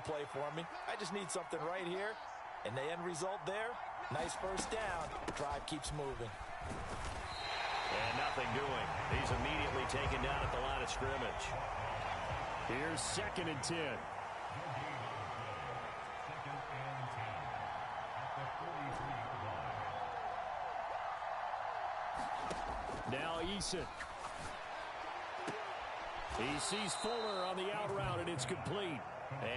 play for me. I just need something right here. And the end result there, nice first down. Drive keeps moving. And nothing doing. He's immediately taken down at the line of scrimmage. Here's 2nd and 10. Now Eason. He sees Fuller on the out route, and it's complete.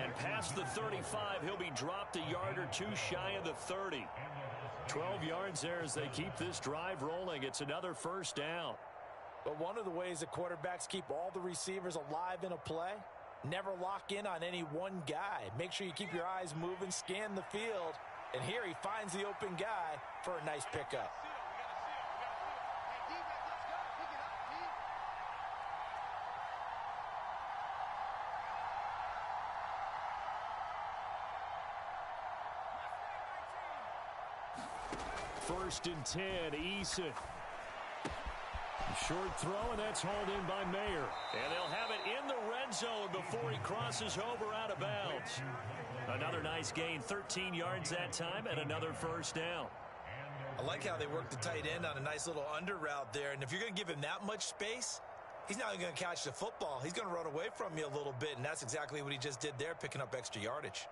And past the 35, he'll be dropped a yard or two shy of the 30. 12 yards there as they keep this drive rolling. It's another first down. But one of the ways that quarterbacks keep all the receivers alive in a play, never lock in on any one guy. Make sure you keep your eyes moving, scan the field. And here he finds the open guy for a nice pickup. First and 10, Eason. Short throw, and that's hauled in by Mayer. And they'll have it in the red zone before he crosses over out of bounds. Another nice gain, 13 yards that time, and another first down. I like how they work the tight end on a nice little under route there. And if you're going to give him that much space, he's not going to catch the football. He's going to run away from you a little bit, and that's exactly what he just did there, picking up extra yardage.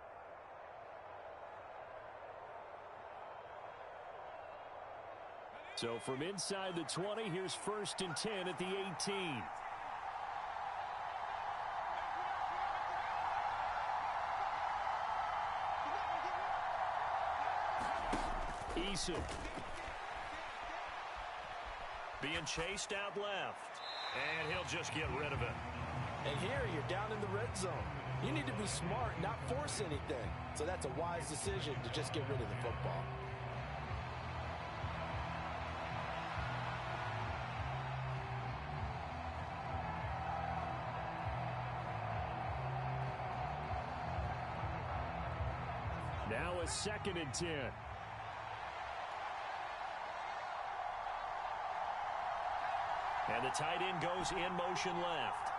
So from inside the 20, here's 1st and 10 at the 18. Eason. Being chased out left. And he'll just get rid of it. And here you're down in the red zone. You need to be smart, not force anything. So that's a wise decision to just get rid of the football. Now a 2nd and 10. And the tight end goes in motion left.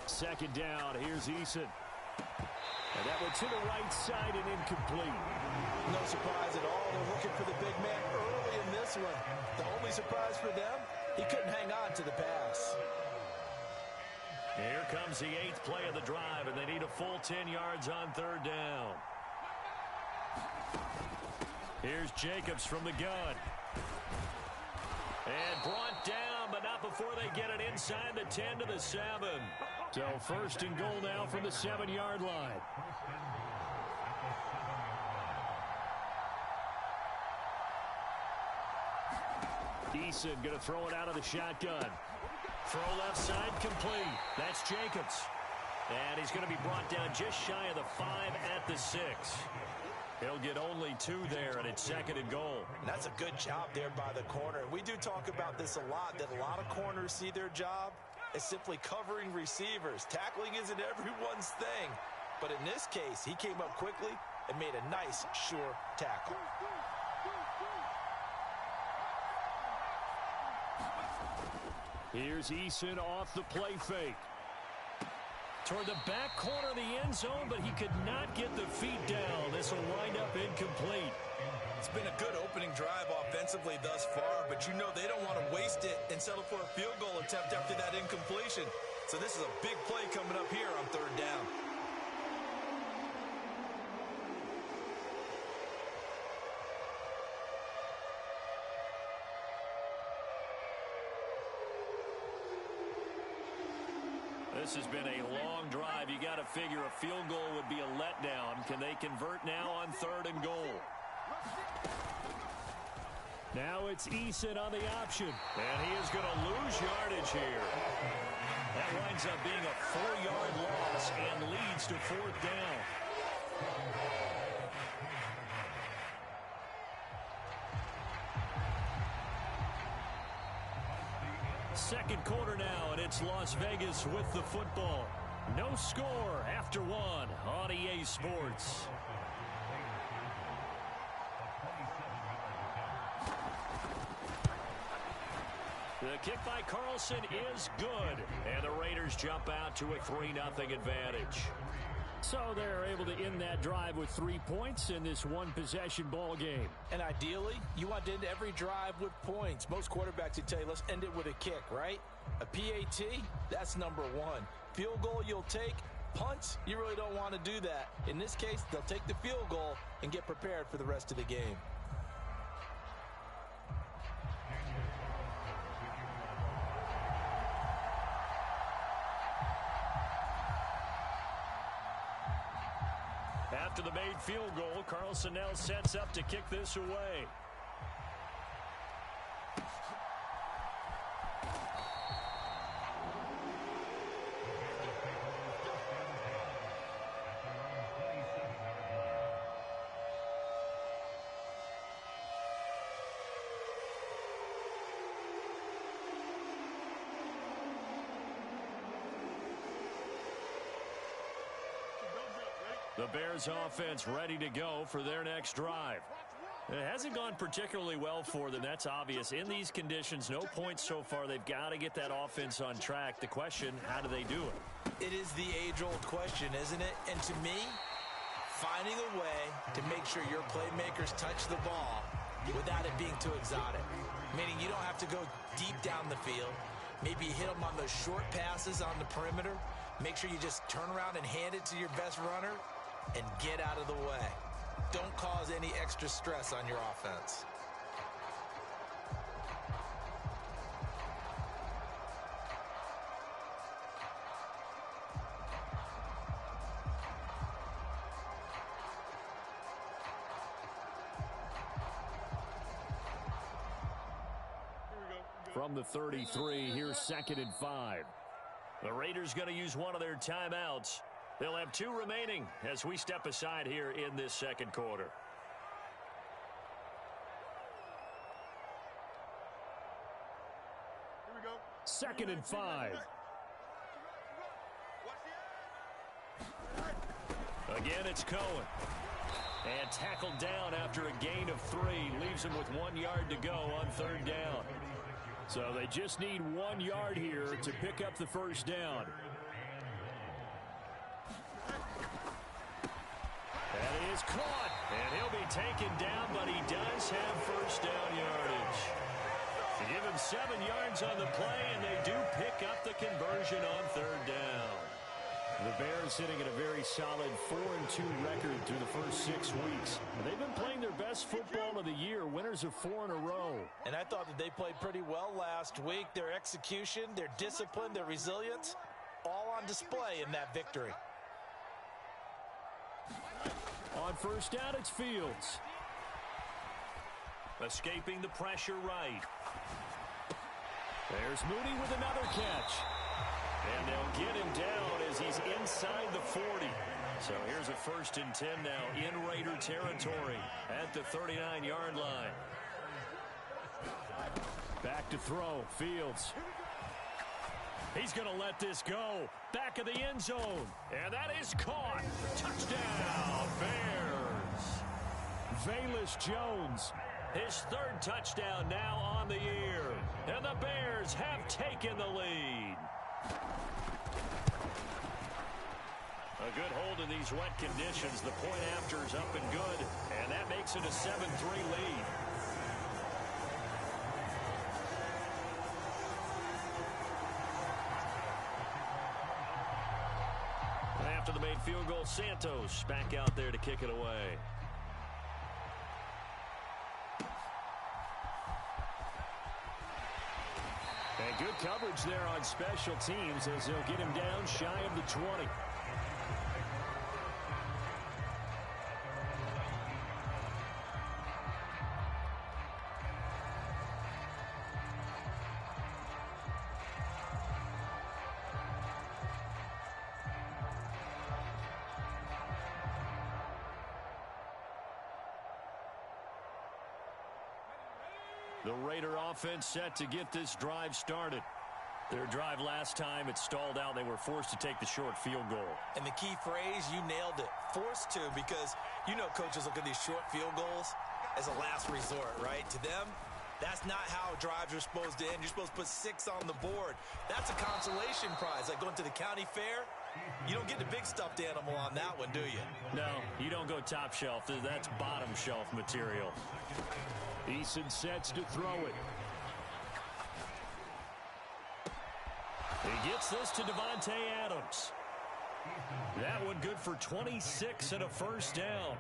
Second down, here's Eason. And that one to the right side and incomplete. No surprise at all. They're looking for the big man early in this one. The only surprise for them, he couldn't hang on to the pass. Here comes the 8th play of the drive, and they need a full 10 yards on 3rd down. Here's Jacobs from the gun. And brought down, but not before they get it inside the 10 to the 7. So 1st and goal now from the 7-yard line. Eason going to throw it out of the shotgun. Throw left side complete. That's Jacobs. And he's going to be brought down just shy of the 5 at the 6. He'll get only 2 there, and it's 2nd and goal. And that's a good job there by the corner. We do talk about this a lot, that a lot of corners see their job as simply covering receivers. Tackling isn't everyone's thing. But in this case, he came up quickly and made a nice, sure tackle. Here's Eason off the play fake. Toward the back corner of the end zone, but he could not get the feet down. This will wind up incomplete. It's been a good opening drive offensively thus far, but you know they don't want to waste it and settle for a field goal attempt after that incompletion. So this is a big play coming up here on 3rd down. This has been a long drive. You got to figure a field goal would be a letdown. Can they convert now on 3rd and goal? Now it's Eason on the option. And he is going to lose yardage here. That winds up being a 4-yard loss and leads to 4th down. Second quarter now, and it's Las Vegas with the football. No score after one on EA Sports. The kick by Carlson is good, and the Raiders jump out to a 3-0 advantage. So they're able to end that drive with 3 points in this one-possession ball game. And ideally, you want to end every drive with points. Most quarterbacks would tell you, let's end it with a kick, right? A PAT, that's number one. Field goal you'll take. Punts, you really don't want to do that. In this case, they'll take the field goal and get prepared for the rest of the game. After the made field goal, Carlson now sets up to kick this away. The Bears offense ready to go for their next drive. It hasn't gone particularly well for them. That's obvious. In these conditions, no points so far. They've got to get that offense on track. The question, how do they do it? It is the age-old question, isn't it? And to me, finding a way to make sure your playmakers touch the ball without it being too exotic. Meaning you don't have to go deep down the field. Maybe you hit them on those short passes on the perimeter. Make sure you just turn around and hand it to your best runner and get out of the way. Don't cause any extra stress on your offense. From the 33, here's 2nd and 5. The Raiders going to use one of their timeouts. They'll have 2 remaining as we step aside here in this second quarter. 2nd and 5. Again, it's Cohen. And tackled down after a gain of 3. Leaves him with 1 yard to go on 3rd down. So they just need 1 yard here to pick up the first down. That is caught, and he'll be taken down, but he does have first down yardage. They give him 7 yards on the play, and they do pick up the conversion on 3rd down. The Bears sitting at a very solid 4-2 record through the first 6 weeks. They've been playing their best football of the year, winners of 4 in a row. And I thought that they played pretty well last week. Their execution, their discipline, their resilience, all on display in that victory. On first down, it's Fields. Escaping the pressure right. There's Mooney with another catch. And they'll get him down as he's inside the 40. So here's a 1st and 10 now in Raider territory at the 39-yard line. Back to throw, Fields. He's going to let this go. Back of the end zone. And that is caught. Touchdown, Bears. Velus Jones. His 3rd touchdown now on the year. And the Bears have taken the lead. A good hold in these wet conditions. The point after is up and good. And that makes it a 7-3 lead. After the made field goal, Santos back out there to kick it away. And good coverage there on special teams as they'll get him down shy of the 20. The Raider offense set to get this drive started. Their drive last time, it stalled out. They were forced to take the short field goal. And the key phrase, you nailed it, forced to, because you know coaches look at these short field goals as a last resort, right? To them, that's not how drives are supposed to end. You're supposed to put 6 on the board. That's a consolation prize, like going to the county fair. You don't get the big stuffed animal on that one, do you? No, you don't go top shelf. That's bottom shelf material. Eason sets to throw it. He gets this to Davante Adams. That one good for 26 and a first down.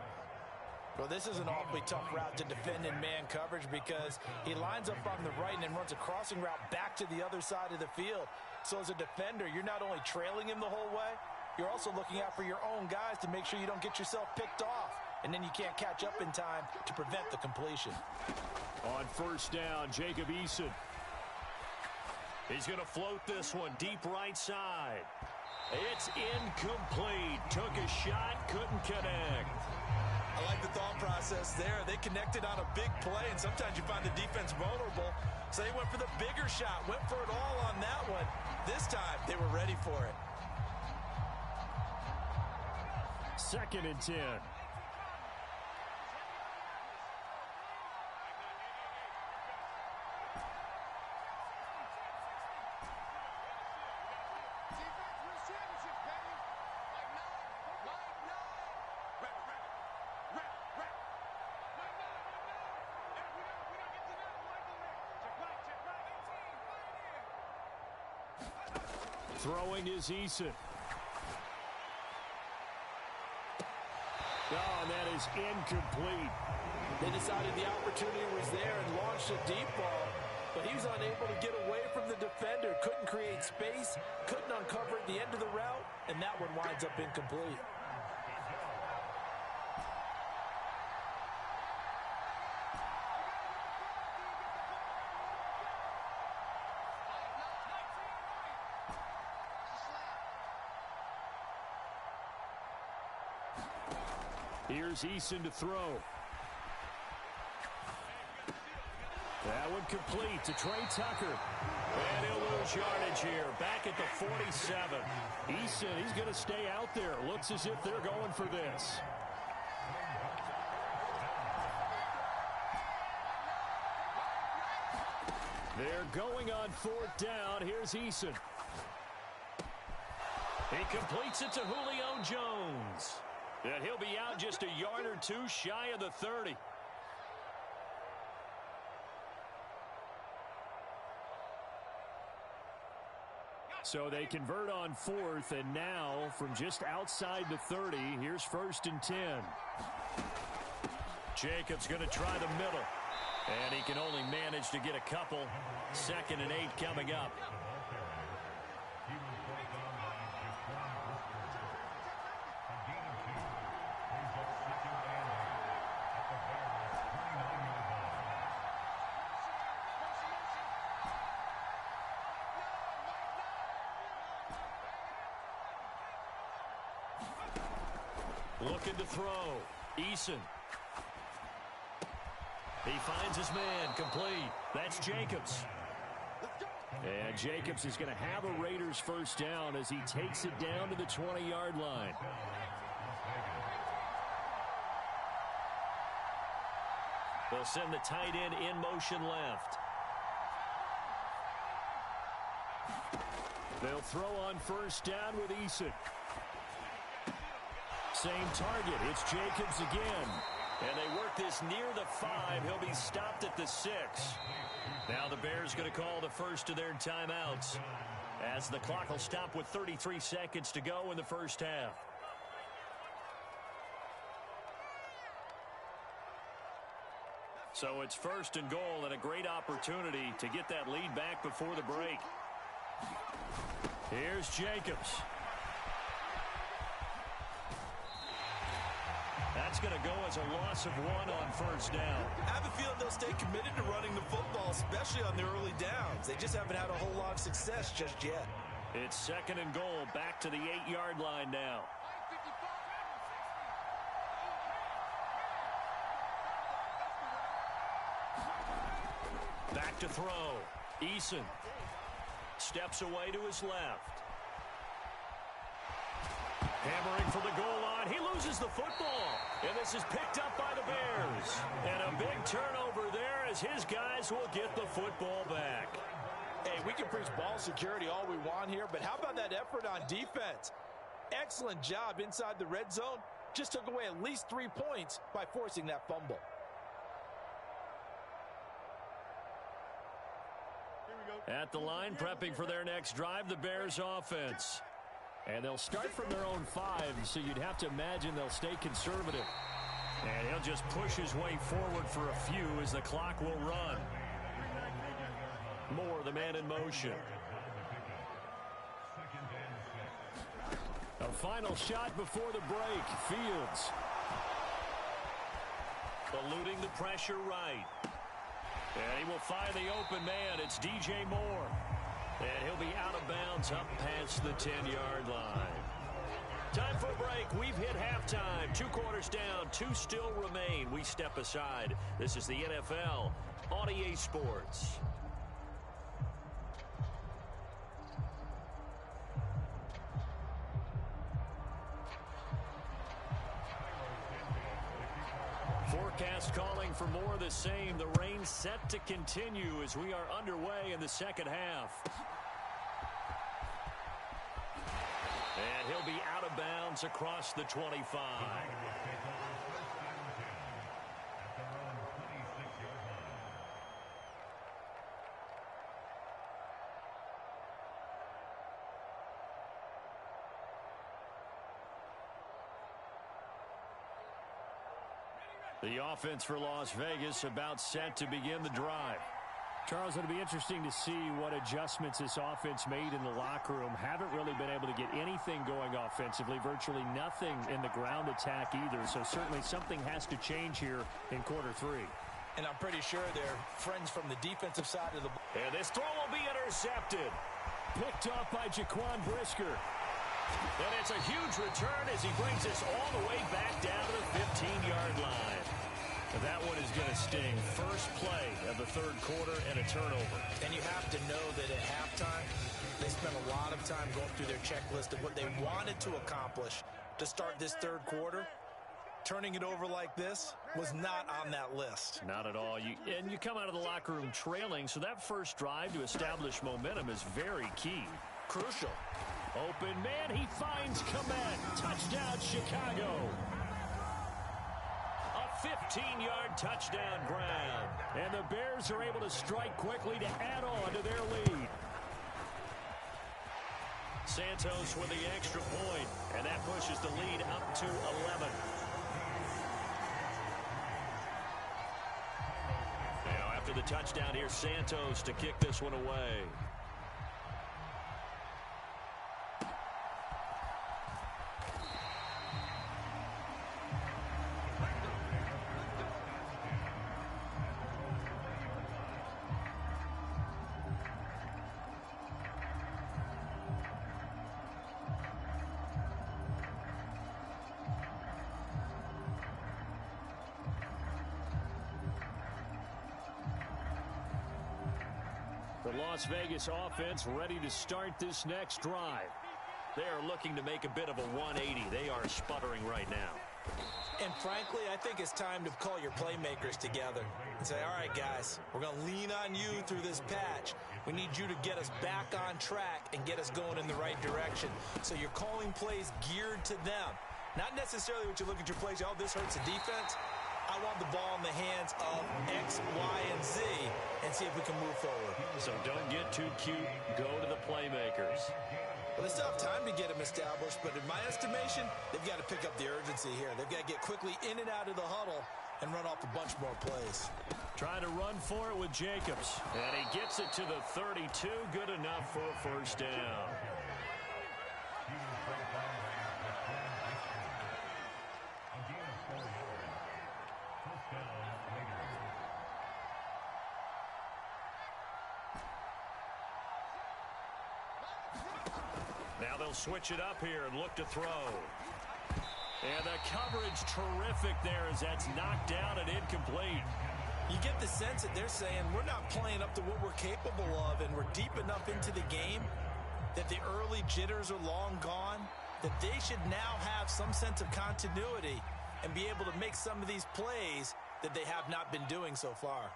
Well, this is an awfully tough route to defend in man coverage because he lines up on the right and then runs a crossing route back to the other side of the field. So as a defender, you're not only trailing him the whole way, you're also looking out for your own guys to make sure you don't get yourself picked off. And then you can't catch up in time to prevent the completion. On first down, Jacob Eason. He's going to float this one deep right side. It's incomplete. Took a shot, couldn't connect. I like the thought process there. They connected on a big play, and sometimes you find the defense vulnerable. So they went for the bigger shot, went for it all on that one. This time, they were ready for it. 2nd and 10. Throwing is Eason. Oh, and that is incomplete. They decided the opportunity was there and launched a deep ball, but he was unable to get away from the defender, couldn't create space, couldn't uncover at the end of the route, and that one winds up incomplete. Here's Eason to throw. That one complete to Trey Tucker. And he'll lose yardage here. Back at the 47. Eason, he's going to stay out there. Looks as if they're going for this. They're going on 4th down. Here's Eason. He completes it to Julio Jones. And he'll be out just a yard or two shy of the 30. So they convert on 4th, and now from just outside the 30, here's 1st and 10. Jacobs going to try the middle. And he can only manage to get a couple. 2nd and 8 coming up. Looking to throw. Eason. He finds his man. Complete. That's Jacobs. And Jacobs is going to have a Raiders first down as he takes it down to the 20-yard line. They'll send the tight end in motion left. They'll throw on first down with Eason. Same target. It's Jacobs again. And they work this near the 5. He'll be stopped at the 6. Now the Bears going to call the first of their timeouts as the clock will stop with 33 seconds to go in the first half. So it's 1st and goal and a great opportunity to get that lead back before the break. Here's Jacobs. That's going to go as a loss of 1 on first down. I have a feeling they'll stay committed to running the football, especially on the early downs. They just haven't had a whole lot of success just yet. It's 2nd and goal, back to the 8-yard line now. Back to throw. Eason. Steps away to his left. Hammering for the goal line. He loses the football. And this is picked up by the Bears. And a big turnover there as his guys will get the football back. Hey, we can preach ball security all we want here, but how about that effort on defense? Excellent job inside the red zone. Just took away at least 3 points by forcing that fumble. At the line, prepping for their next drive, the Bears offense. And they'll start from their own 5, so you'd have to imagine they'll stay conservative. And he'll just push his way forward for a few as the clock will run. Moore, the man in motion. A final shot before the break. Fields. Eluding the pressure right. And he will find the open man. It's DJ Moore. And he'll be out of bounds up past the 10-yard line. Time for a break. We've hit halftime. 2 quarters down. 2 still remain. We step aside. This is the NFL on EA Sports. Forecast calling for more of the same. The rain set to continue as we are underway in the second half. And he'll be out of bounds across the 25. The offense for Las Vegas about set to begin the drive. Charles, it'll be interesting to see what adjustments this offense made in the locker room. Haven't really been able to get anything going offensively, virtually nothing in the ground attack either. So certainly something has to change here in quarter 3. And I'm pretty sure they're friends from the defensive side of the ball. And this throw will be intercepted. Picked off by Jaquan Brisker. And it's a huge return as he brings us all the way back down to the 15-yard line. That one is going to sting. First play of the third quarter and a turnover. And you have to know that at halftime, they spent a lot of time going through their checklist of what they wanted to accomplish to start this third quarter. Turning it over like this was not on that list. Not at all. And you come out of the locker room trailing, so that first drive to establish momentum is very key. Crucial. Open man, he finds Kmet. Touchdown, Chicago. A 15-yard touchdown grab. And the Bears are able to strike quickly to add on to their lead. Santos with the extra point, and that pushes the lead up to 11. Now after the touchdown, here's Santos to kick this one away. The Las Vegas offense ready to start this next drive. They are looking to make a bit of a 180. They are sputtering right now. And frankly, I think it's time to call your playmakers together and say, all right, guys, we're going to lean on you through this patch. We need you to get us back on track and get us going in the right direction. So you're calling plays geared to them. Not necessarily what you look at your plays, oh, this hurts the defense. I want the ball in the hands of X, Y, and Z and see if we can move forward. So don't get too cute. Go to the playmakers. Well, they still have time to get them established, but in my estimation, they've got to pick up the urgency here. They've got to get quickly in and out of the huddle and run off a bunch more plays. Trying to run for it with Jacobs. And he gets it to the 32. Good enough for a first down. Now they'll switch it up here and look to throw. And the coverage terrific there as that's knocked down and incomplete. You get the sense that they're saying we're not playing up to what we're capable of, and we're deep enough into the game that the early jitters are long gone, that they should now have some sense of continuity and be able to make some of these plays that they have not been doing so far.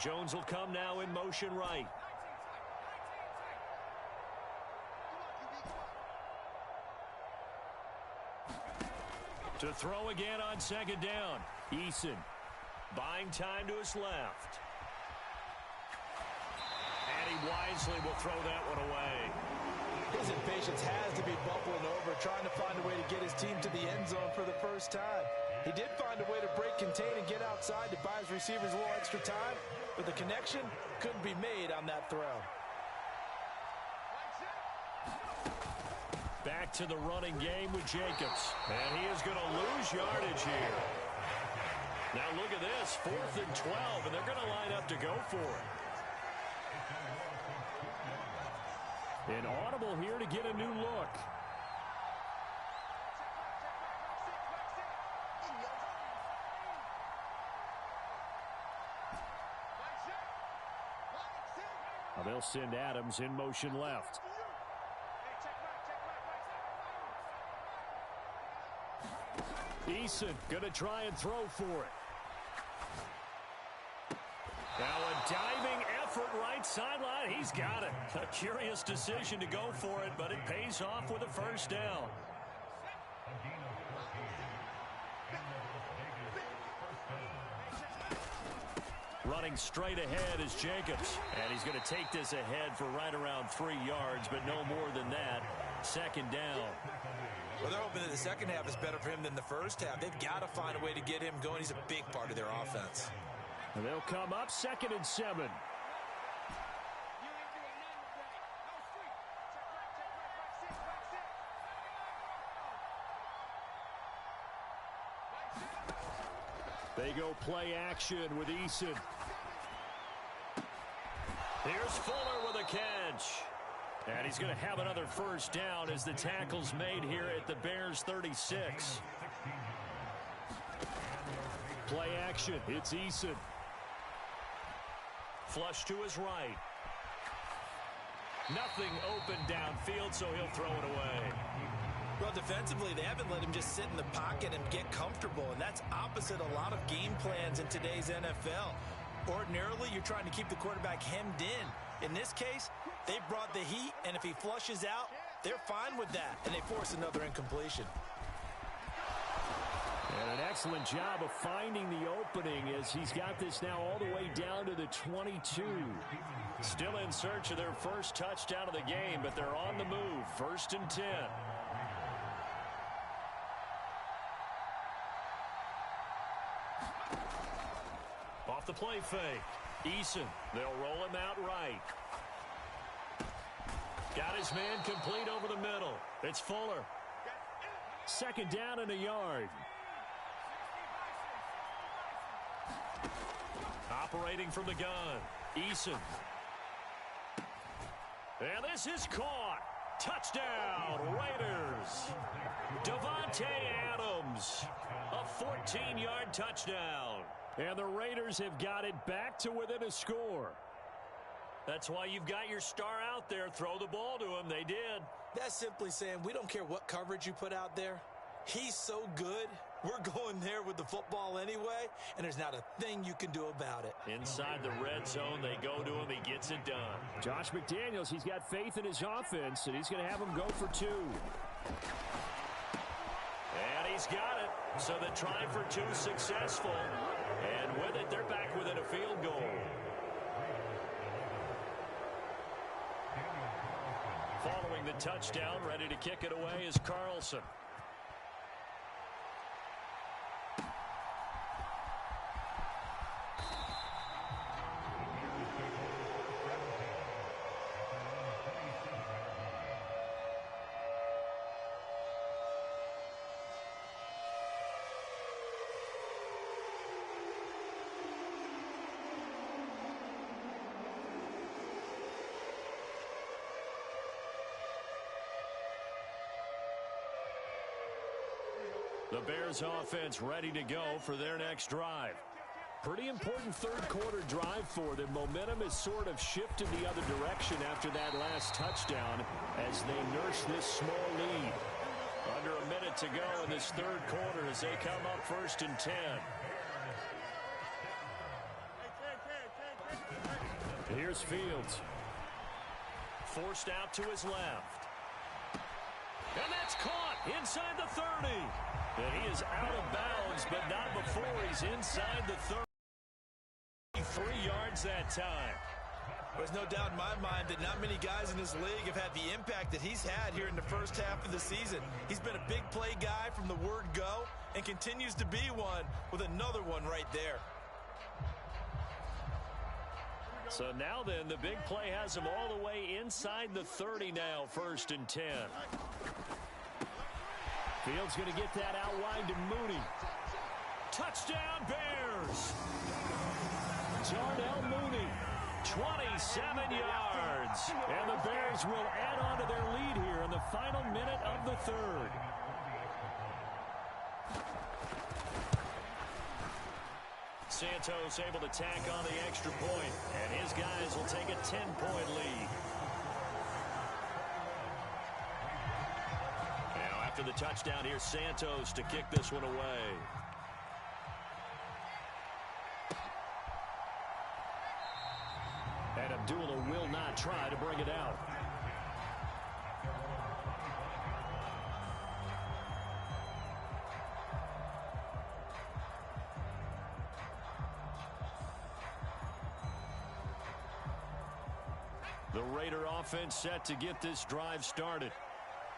Jones will come now in motion right. To throw again on second down. Eason buying time to his left. And he wisely will throw that one away. His impatience has to be bubbling over, trying to find a way to get his team to the end zone for the first time. He did find a way to break, contain, and get outside to buy his receivers a little extra time, but the connection couldn't be made on that throw. Back to the running game with Jacobs. And he is going to lose yardage here. Now look at this, 4th and 12, and they're going to line up to go for it. An audible here to get a new look. Now they'll send Adams in motion left. Eason going to try and throw for it. Now a diving effort right sideline. He's got it. A curious decision to go for it, but it pays off with a first down. Running straight ahead is Jacobs. And he's going to take this ahead for right around 3 yards, but no more than that. Second down. Well, they're hoping that the second half is better for him than the first half. They've got to find a way to get him going. He's a big part of their offense. And they'll come up 2nd and 7. They go play action with Eason. Here's Fuller with a catch. And he's going to have another first down as the tackle's made here at the Bears 36. Play action. It's Eason. Flush to his right. Nothing open downfield, so he'll throw it away. Well, defensively, they haven't let him just sit in the pocket and get comfortable, and that's opposite a lot of game plans in today's NFL. Ordinarily, you're trying to keep the quarterback hemmed in. In this case, they brought the heat, and if he flushes out, they're fine with that, and they force another incompletion. And an excellent job of finding the opening as he's got this now all the way down to the 22. Still in search of their first touchdown of the game, but they're on the move. 1st and 10. Off the play fake. Eason. They'll roll him out right. Got his man complete over the middle. It's Fuller. 2nd down and a yard. Operating from the gun. Eason. And this is caught. Touchdown, Raiders. Davante Adams. A 14-yard touchdown. And the Raiders have got it back to within a score. That's why you've got your star out there. Throw the ball to him. They did. That's simply saying we don't care what coverage you put out there. He's so good. We're going there with the football anyway, and there's not a thing you can do about it. Inside the red zone, they go to him. He gets it done. Josh McDaniels, he's got faith in his offense, and he's going to have him go for 2. And he's got it. So the try for 2 successful. And with it, they're back within a field goal. Following the touchdown, ready to kick it away is Carlson. The Bears offense ready to go for their next drive. Pretty important third quarter drive for them. Momentum has sort of shifted the other direction after that last touchdown as they nurse this small lead. Under a minute to go in this third quarter as they come up 1st and 10. Here's Fields. Forced out to his left. And that's caught inside the 30. And he is out of bounds, but not before he's inside the 30. 3 yards that time. There's no doubt in my mind that not many guys in this league have had the impact that he's had here in the first half of the season. He's been a big play guy from the word go and continues to be one with another one right there. So now then, the big play has him all the way inside the 30 now, 1st and 10. Fields going to get that out wide to Mooney. Touchdown, Bears! Darnell Mooney. 27 yards. And the Bears will add on to their lead here in the final minute of the third. Santos able to tack on the extra point, and his guys will take a 10-point lead. Now after the touchdown, here's Santos to kick this one away. And Abdullah will not try to bring it out. The Raider offense set to get this drive started.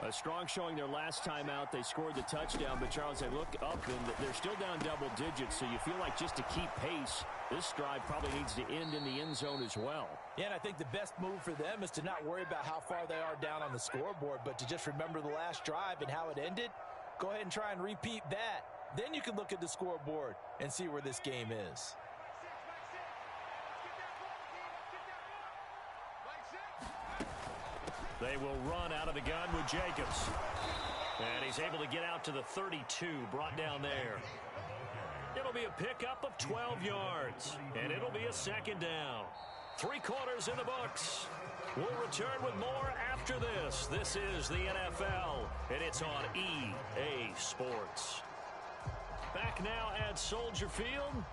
A strong showing their last time out. They scored the touchdown, but Charles, they look up and they're still down double digits, so you feel like just to keep pace, this drive probably needs to end in the end zone as well. Yeah, and I think the best move for them is to not worry about how far they are down on the scoreboard, but to just remember the last drive and how it ended. Go ahead and try and repeat that. Then you can look at the scoreboard and see where this game is. They will run out of the gun with Jacobs. And he's able to get out to the 32, brought down there. It'll be a pickup of 12 yards, and it'll be a 2nd down. 3 quarters in the books. We'll return with more after this. This is the NFL, and it's on EA Sports. Back now at Soldier Field.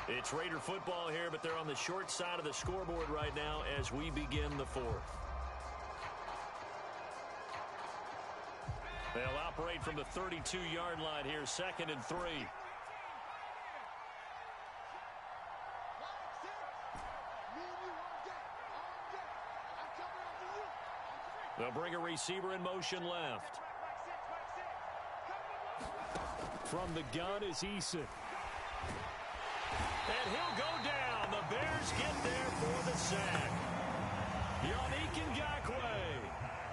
It's Raider football here, but they're on the short side of the scoreboard right now as we begin the 4th. They'll operate from the 32-yard line here, 2nd and 3. They'll bring a receiver in motion left. From the gun is Eason. And he'll go down. The Bears get there for the sack. Yannick Ngakoue.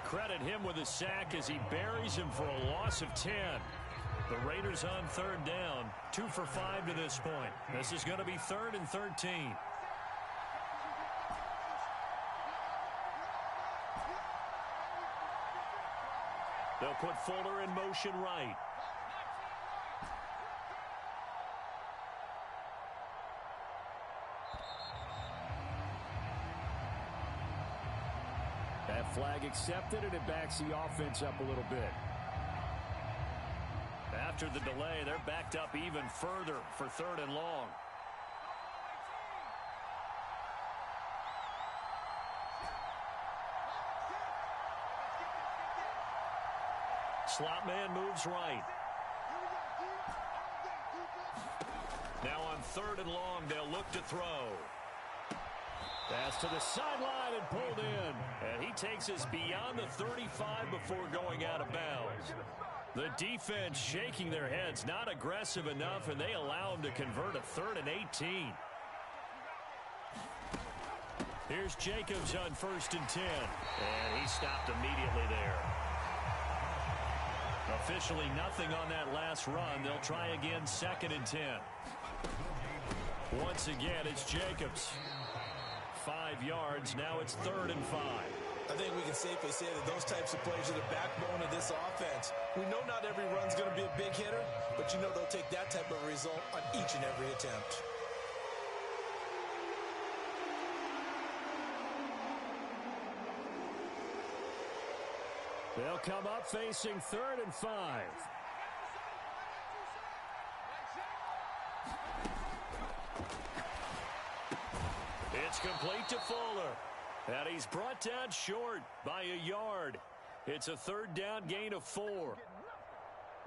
Credit him with a sack as he buries him for a loss of 10. The Raiders on 3rd down, 2 for 5 to this point. This is going to be 3rd and 13. They'll put Fuller in motion right. That flag accepted, and it backs the offense up a little bit. After the delay, they're backed up even further for 3rd and long. Slot man moves right. Now on 3rd and long, they'll look to throw. Pass to the sideline and pulled in. And he takes us beyond the 35 before going out of bounds. The defense shaking their heads, not aggressive enough, and they allow him to convert a 3rd and 18. Here's Jacobs on 1st and 10. And he stopped immediately there. Officially nothing on that last run. They'll try again 2nd and 10. Once again, it's Jacobs. 5 yards. Now it's 3rd and 5. I think we can safely say that those types of plays are the backbone of this offense. We know not every run's going to be a big hitter, but you know they'll take that type of result on each and every attempt. They'll come up facing 3rd and 5. It's complete to Fuller. And he's brought down short by a yard. It's a 3rd down gain of 4.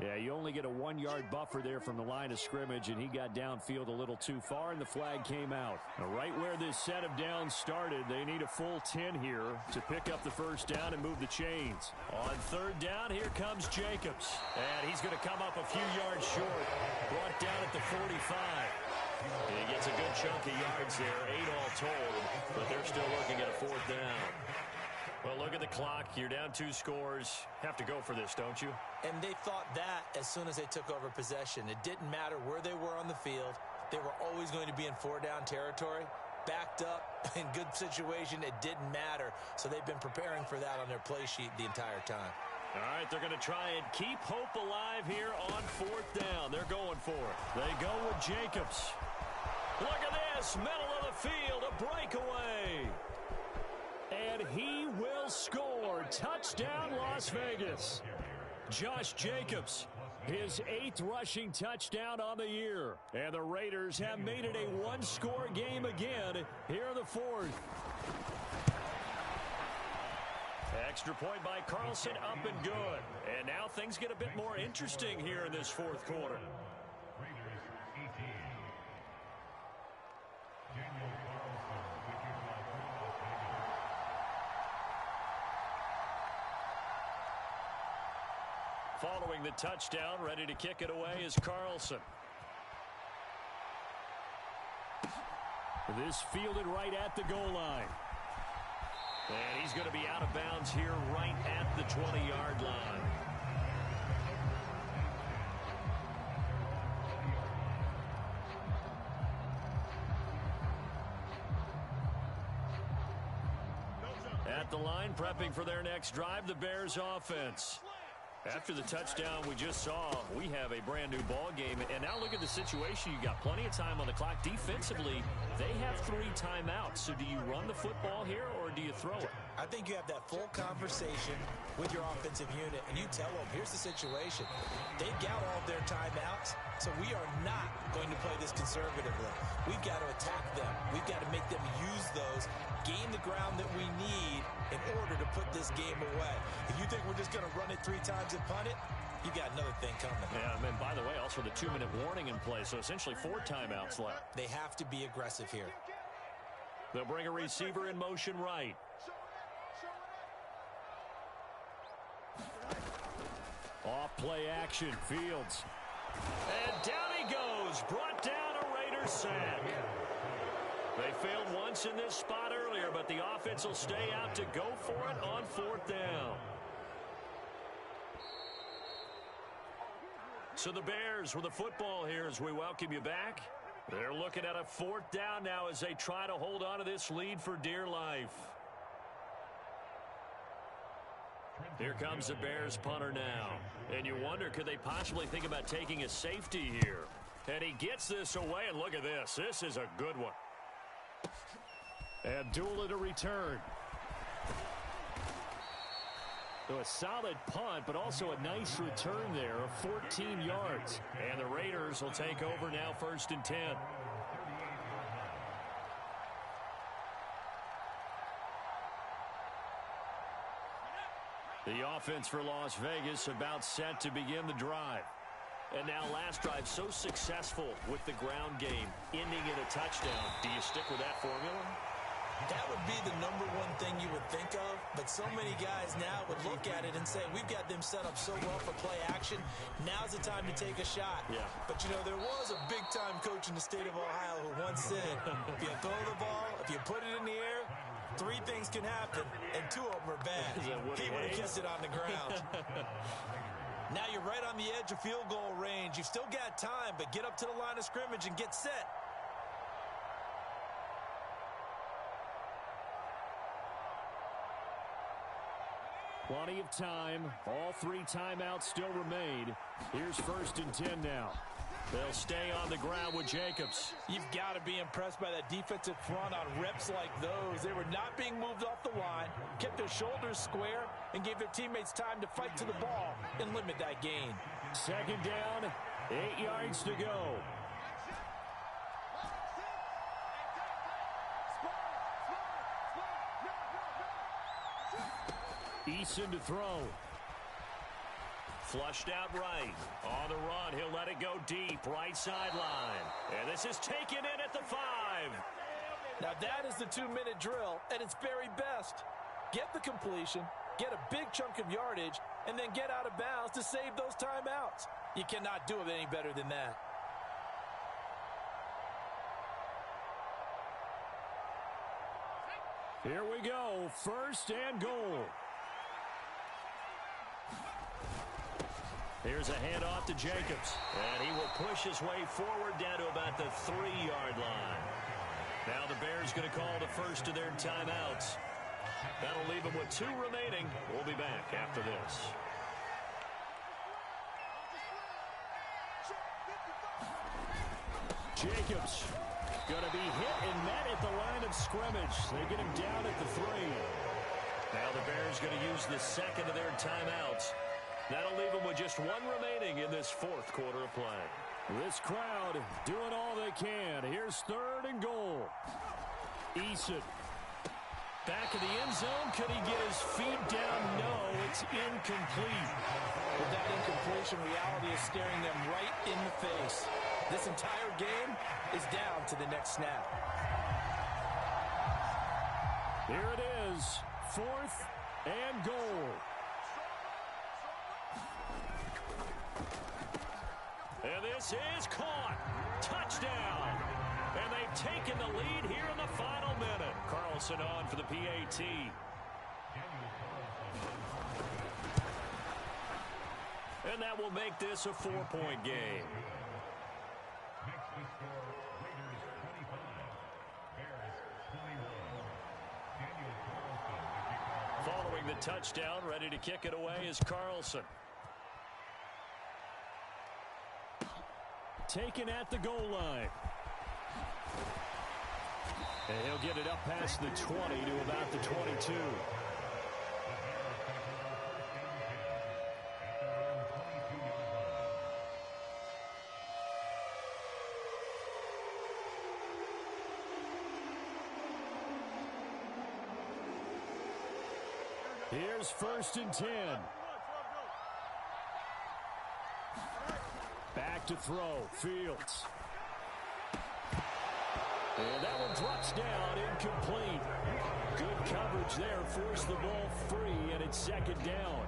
Yeah, you only get a 1-yard buffer there from the line of scrimmage, and he got downfield a little too far, and the flag came out. Now, right where this set of downs started, they need a full 10 here to pick up the 1st down and move the chains. On 3rd down, here comes Jacobs. And he's going to come up a few yards short. Brought down at the 45. He gets a good chunk of yards there, 8 all told, but they're still looking at a 4th down. Well, look at the clock. You're down 2 scores. Have to go for this, don't you? And they thought that as soon as they took over possession. It didn't matter where they were on the field. They were always going to be in 4-down territory. Backed up, in good situation, it didn't matter. So they've been preparing for that on their play sheet the entire time. All right, they're going to try and keep hope alive here on 4th down. They're going for it. They go with Jacobs. Look at this, middle of the field, a breakaway. And he will score. Touchdown, Las Vegas. Josh Jacobs, his 8th rushing touchdown on the year. And the Raiders have made it a 1-score game again here in the 4th. Extra point by Carlson, up and good. And now things get a bit more interesting here in this 4th quarter. Following the touchdown, ready to kick it away is Carlson. This fielded right at the goal line. And he's going to be out of bounds here right at the 20-yard line. At the line, prepping for their next drive, the Bears offense. After the touchdown we just saw, we have a brand new ball game. And now look at the situation. You got plenty of time on the clock. Defensively, they have 3 timeouts. So do you run the football here or do you throw it? I think you have that full conversation with your offensive unit, and you tell them, here's the situation. They've got all their timeouts, so we are not going to play this conservatively. We've got to attack them. We've got to make them use those, gain the ground that we need in order to put this game away. If you think we're just going to run it 3 times and punt it, you got another thing coming. Yeah, and by the way, also the 2-minute warning in play, so essentially 4 timeouts left. They have to be aggressive here. They'll bring a receiver in motion right. Off play action, Fields. And down he goes, brought down a Raiders sack. They failed once in this spot earlier, but the offense will stay out to go for it on 4th down. So the Bears with the football here as we welcome you back. They're looking at a 4th down now as they try to hold on to this lead for dear life. Here comes the Bears punter now. And you wonder, could they possibly think about taking a safety here? And he gets this away, and look at this. This is a good one. Abdullah to return. So a solid punt, but also a nice return there of 14 yards. And the Raiders will take over now 1st and 10. The offense for Las Vegas about set to begin the drive. And now last drive so successful with the ground game, ending in a touchdown. Do you stick with that formula? That would be the #1 thing you would think of, but so many guys now would look at it and say, we've got them set up so well for play action, now's the time to take a shot. Yeah. But, you know, there was a big-time coach in the state of Ohio who once said, if you throw the ball, if you put it in the air, 3 things can happen, and 2 of them are bad. He would have kissed it on the ground. Now you're right on the edge of field goal range. You've still got time, but get up to the line of scrimmage and get set. Plenty of time. All 3 timeouts still remain. Here's 1st and 10 now. They'll stay on the ground with Jacobs. You've got to be impressed by that defensive front on reps like those. They were not being moved off the line, kept their shoulders square, and gave their teammates time to fight to the ball and limit that gain. 2nd down, 8 yards to go. Eason to throw. Flushed out right. On the run, he'll let it go deep. Right sideline. And this is taken in at the 5. Now that is the 2-minute drill at its very best. Get the completion, get a big chunk of yardage, and then get out of bounds to save those timeouts. You cannot do it any better than that. Here we go. 1st and goal. Here's a handoff to Jacobs. And he will push his way forward down to about the 3-yard line. Now the Bears going to call the first of their timeouts. That'll leave them with 2 remaining. We'll be back after this. Jacobs going to be hit and met at the line of scrimmage. They get him down at the 3. Now the Bears going to use the second of their timeouts. That'll leave them with just 1 remaining in this 4th quarter of play. This crowd doing all they can. Here's 3rd and goal. Eason. Back in the end zone. Could he get his feet down? No, it's incomplete. With that incompletion, reality is staring them right in the face. This entire game is down to the next snap. Here it is. 4th and goal. And this is caught. Touchdown. And they've taken the lead here in the final minute. Carlson on for the PAT. And that will make this a 4-point game. Following the touchdown, ready to kick it away is Carlson. Taken at the goal line. And he'll get it up past the 20 to about the 22. Here's 1st and 10. Back to throw. Fields. And that one drops down, incomplete. Good coverage there, forced the ball free, and it's 2nd down.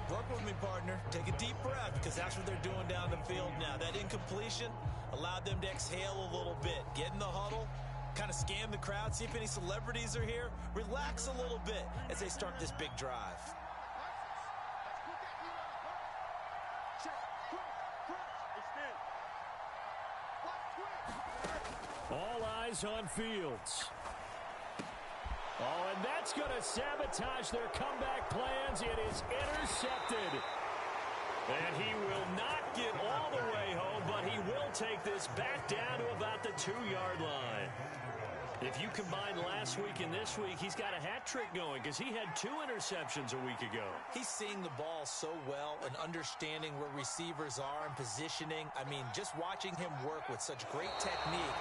Work with me, partner. Take a deep breath, because that's what they're doing down the field now. That incompletion allowed them to exhale a little bit. Get in the huddle, kind of scan the crowd, see if any celebrities are here. Relax a little bit as they start this big drive. All eyes on Fields. Oh, and that's going to sabotage their comeback plans. It is intercepted. And he will not get all the way home, but he will take this back down to about the 2-yard line. If you combine last week and this week, he's got a hat trick going because he had 2 interceptions a week ago. He's seeing the ball so well and understanding where receivers are and positioning. I mean, just watching him work with such great technique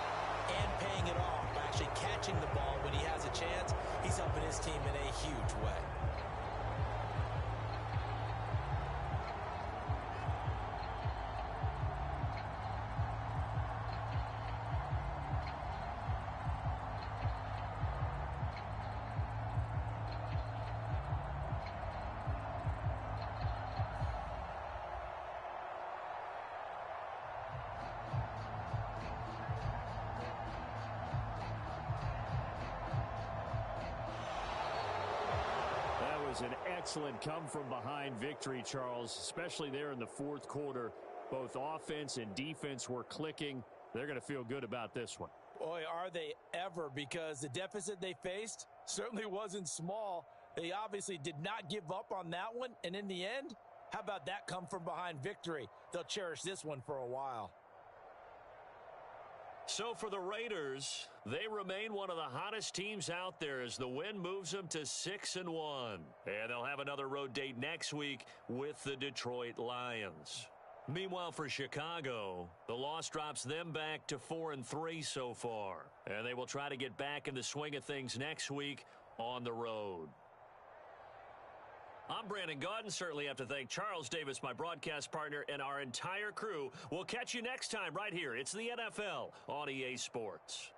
and paying it off by actually catching the ball when he has a chance, he's helping his team in a huge way. An excellent come-from-behind victory, Charles, especially there in the 4th quarter. Both offense and defense were clicking. They're going to feel good about this one. Boy, are they ever, because the deficit they faced certainly wasn't small, They obviously did not give up on that one, and in the end, how about that come from behind victory? They'll cherish this one for a while. So for the Raiders, they remain one of the hottest teams out there as the win moves them to 6-1. And they'll have another road date next week with the Detroit Lions. Meanwhile, for Chicago, the loss drops them back to 4-3 so far. And they will try to get back in the swing of things next week on the road. I'm Brandon Gaudin. Certainly have to thank Charles Davis, my broadcast partner, and our entire crew. We'll catch you next time right here. It's the NFL on EA Sports.